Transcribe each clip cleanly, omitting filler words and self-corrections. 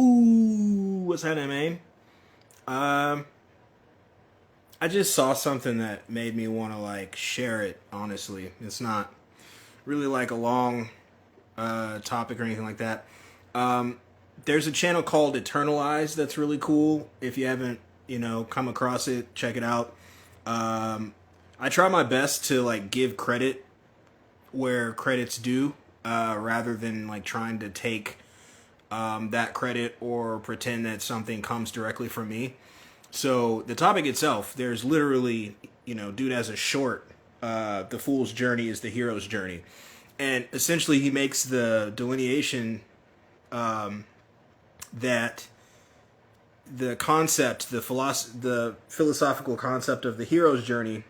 Ooh, what's happening, man? Um, I just saw something that made me want to like share it. Honestly, it's not really like a long topic or anything like that. Um, there's a channel called Eternalize that's really cool. If you haven't, come across it, check it out. Um, I try my best to like give credit where credit's due, rather than like trying to take that credit or pretend that something comes directly from me. So the topic itself, there's literally, dude has a short, "The Fool's Journey is the Hero's Journey," and essentially he makes the delineation that the concept, the philosophical concept of the hero's journey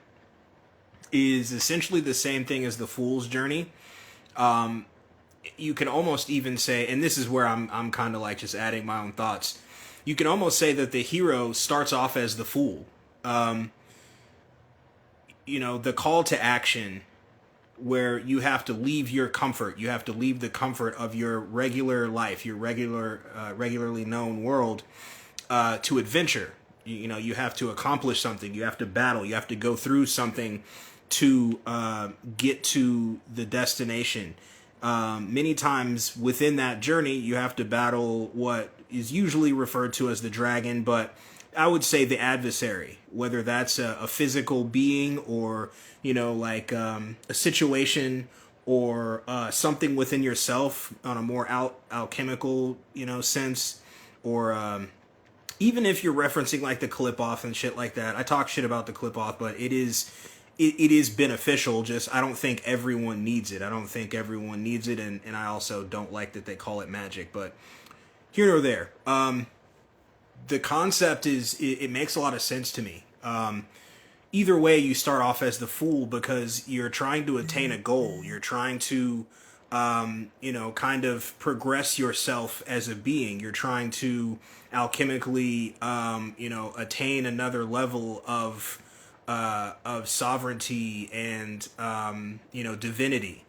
is essentially the same thing as the fool's journey. You can almost even say, and this is where I'm kind of like just adding my own thoughts. You can almost say that the hero starts off as the fool. Um, the call to action where you have to leave your comfort, you have to leave the comfort of your regular life, your regularly known world, to adventure. You have to accomplish something, you have to battle, you have to go through something to get to the destination. Many times within that journey, you have to battle what is usually referred to as the dragon, but I would say the adversary, whether that's a physical being or, a situation or something within yourself on a more alchemical, sense, or even if you're referencing like the clip off and shit like that. I talk shit about the clip off, but it is beneficial. Just I don't think everyone needs it. I don't think everyone needs it, and I also don't like that they call it magic. But here nor there. The concept it makes a lot of sense to me. Either way, you start off as the fool because you're trying to attain a goal. You're trying to, kind of progress yourself as a being. You're trying to alchemically, attain another level of sovereignty and, divinity.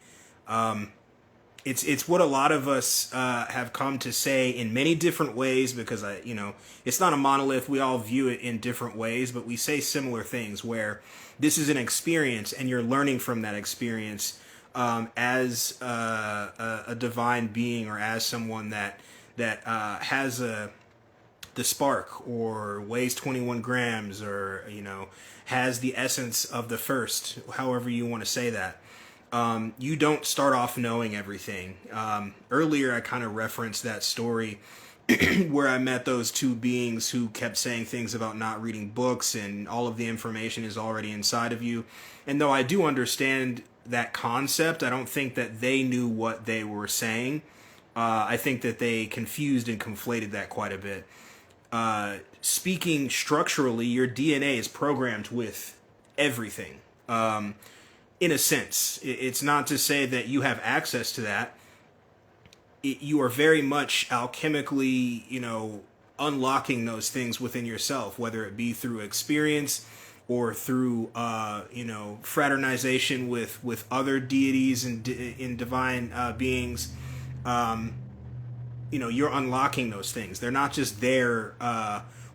It's what a lot of us have come to say in many different ways, because it's not a monolith. We all view it in different ways, but we say similar things where this is an experience and you're learning from that experience, as a divine being, or as someone that has the spark, or weighs 21 grams, or has the essence of the first, however you want to say that. You don't start off knowing everything. Earlier, I kind of referenced that story where I met those two beings who kept saying things about not reading books and all of the information is already inside of you. And though I do understand that concept, I don't think that they knew what they were saying. I think that they confused and conflated that quite a bit. Speaking structurally, your DNA is programmed with everything. In a sense, it's not to say that you have access to that. You are very much alchemically, unlocking those things within yourself, whether it be through experience or through, fraternization with other deities and in divine beings. You're unlocking those things. They're not just there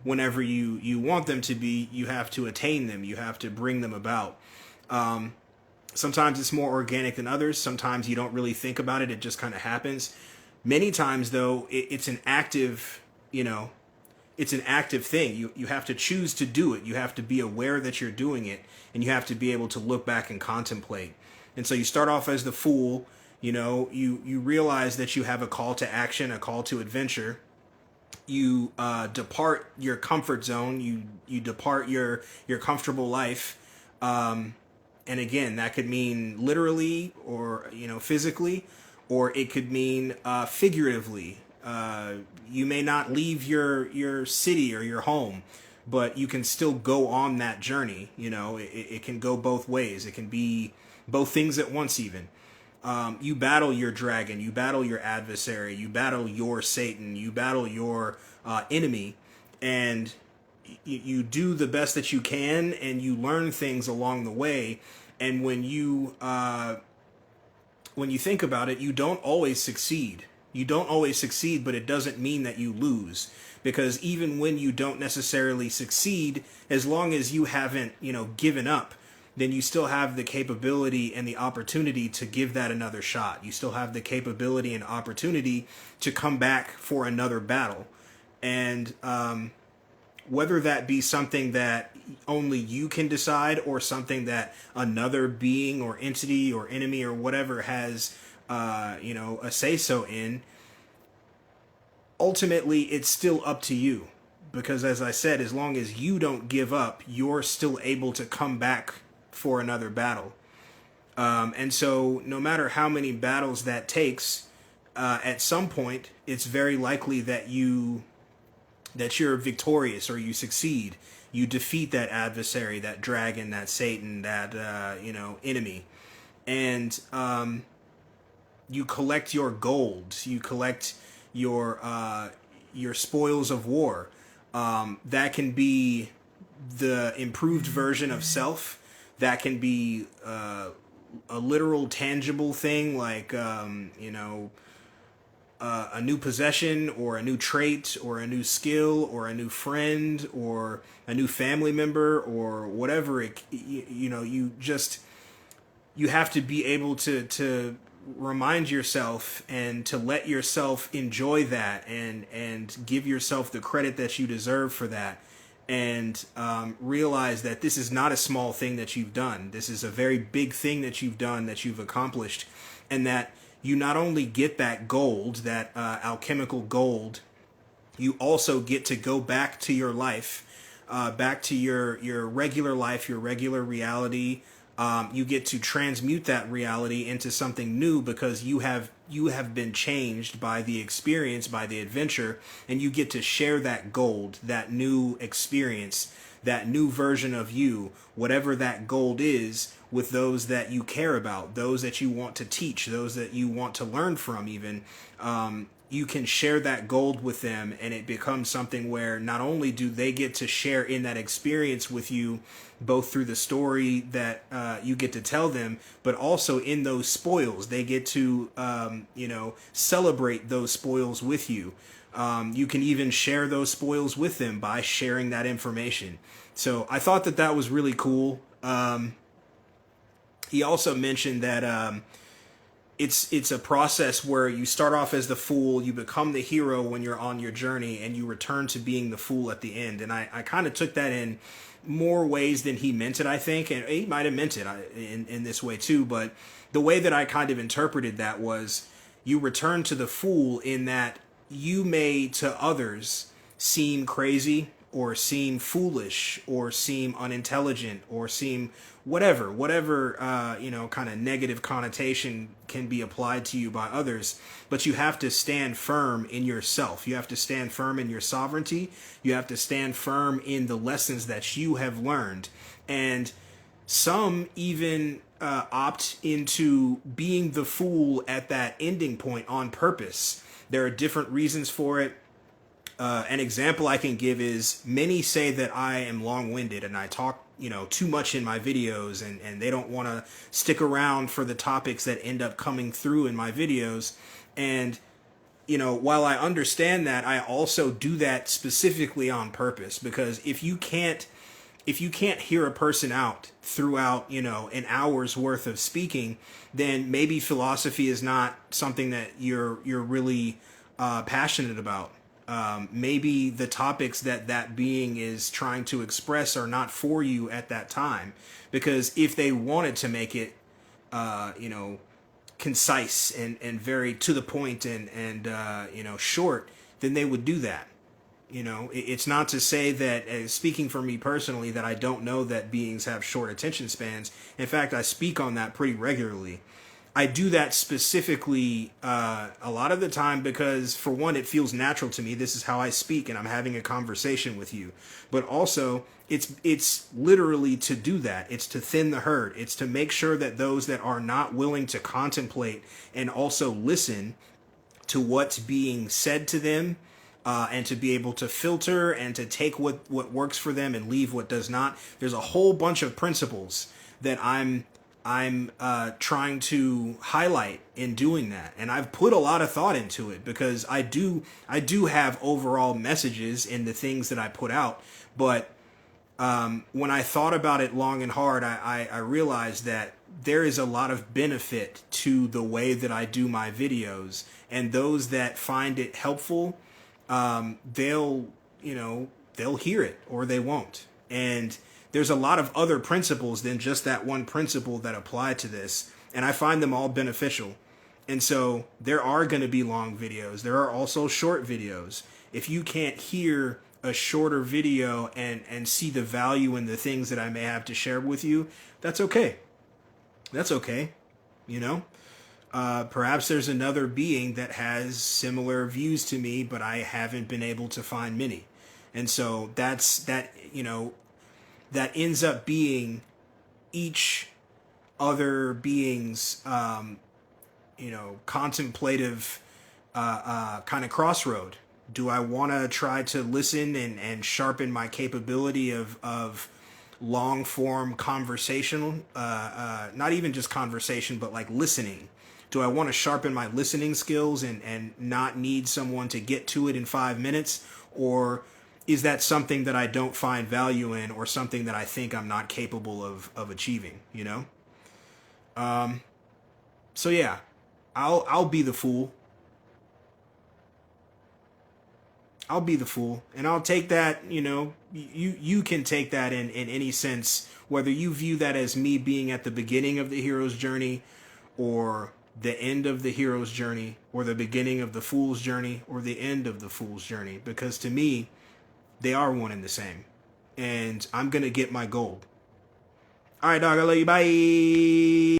whenever you want them to be. You have to attain them. You have to bring them about. Sometimes it's more organic than others. Sometimes you don't really think about it. It just kind of happens. Many times, though, it's an active, it's an active thing. You have to choose to do it. You have to be aware that you're doing it, and you have to be able to look back and contemplate. And so you start off as the fool. You realize that you have a call to action, a call to adventure. You depart your comfort zone. You depart your comfortable life. And again, that could mean literally, or physically, or it could mean figuratively. You may not leave your city or your home, but you can still go on that journey. It can go both ways. It can be both things at once. Even you battle your dragon, you battle your adversary, you battle your Satan, you battle your enemy, and you do the best that you can, and you learn things along the way. And when you think about it, you don't always succeed. You don't always succeed, but it doesn't mean that you lose. Because even when you don't necessarily succeed, as long as you haven't, given up, then you still have the capability and the opportunity to give that another shot. You still have the capability and opportunity to come back for another battle. And whether that be something that only you can decide or something that another being or entity or enemy or whatever has, a say-so in, ultimately it's still up to you. Because as I said, as long as you don't give up, you're still able to come back for another battle. And so no matter how many battles that takes, at some point, it's very likely that you're victorious or you succeed. You defeat that adversary, that dragon, that Satan, that, enemy. And you collect your gold. You collect your spoils of war. That can be the improved version of self. That can be a literal, tangible thing like, a new possession or a new trait or a new skill or a new friend or a new family member or whatever. You have to be able to remind yourself and to let yourself enjoy that and give yourself the credit that you deserve for that. And realize that this is not a small thing that you've done. This is a very big thing that you've done, that you've accomplished, and that you not only get that gold, that alchemical gold, you also get to go back to your life, back to your regular life, your regular reality. You get to transmute that reality into something new because you have been changed by the experience, by the adventure, and you get to share that gold, that new experience, that new version of you, whatever that gold is, with those that you care about, those that you want to teach, those that you want to learn from even. You can share that gold with them, and it becomes something where not only do they get to share in that experience with you, both through the story that you get to tell them, but also in those spoils. They get to, celebrate those spoils with you. You can even share those spoils with them by sharing that information. So I thought that was really cool. He also mentioned that it's a process where you start off as the fool, you become the hero when you're on your journey, and you return to being the fool at the end. And I kind of took that in more ways than he meant it, I think, and he might have meant it in this way too, but the way that I kind of interpreted that was you return to the fool in that you may to others seem crazy or seem foolish or seem unintelligent or seem whatever kind of negative connotation can be applied to you by others, but you have to stand firm in yourself. You have to stand firm in your sovereignty. You have to stand firm in the lessons that you have learned. And some even opt into being the fool at that ending point on purpose. There are different reasons for it. An example I can give is many say that I am long-winded and I talk, too much in my videos, and they don't want to stick around for the topics that end up coming through in my videos. And, while I understand that, I also do that specifically on purpose, because if you can't hear a person out throughout, an hour's worth of speaking, then maybe philosophy is not something that you're really passionate about. Maybe the topics that being is trying to express are not for you at that time, because if they wanted to make it, concise and very to the point and short, then they would do that. It's not to say that, speaking for me personally, that I don't know that beings have short attention spans. In fact, I speak on that pretty regularly. I do that specifically a lot of the time because, for one, it feels natural to me. This is how I speak, and I'm having a conversation with you. But also, it's literally to do that. It's to thin the herd. It's to make sure that those that are not willing to contemplate and also listen to what's being said to them, and to be able to filter and to take what works for them and leave what does not. There's a whole bunch of principles that I'm I'm trying to highlight in doing that. And I've put a lot of thought into it because I do have overall messages in the things that I put out. But when I thought about it long and hard, I realized that there is a lot of benefit to the way that I do my videos, and those that find it helpful, they'll hear it or they won't. And there's a lot of other principles than just that one principle that apply to this, and I find them all beneficial. And so there are going to be long videos. There are also short videos. If you can't hear a shorter video and see the value in the things that I may have to share with you, that's okay. That's okay. You know, perhaps there's another being that has similar views to me, but I haven't been able to find many. And so that ends up being each other being's, contemplative kind of crossroad. Do I want to try to listen and sharpen my capability of long form conversation, not even just conversation, but like listening? Do I want to sharpen my listening skills and not need someone to get to it in 5 minutes? Or is that something that I don't find value in, or something that I think I'm not capable of achieving, you know? So yeah, I'll be the fool. I'll be the fool, and I'll take that, you can take that in any sense, whether you view that as me being at the beginning of the hero's journey, or the end of the hero's journey, or the beginning of the fool's journey, or the end of the fool's journey, because to me, they are one and the same, and I'm going to get my gold. All right, dog, I love you, bye.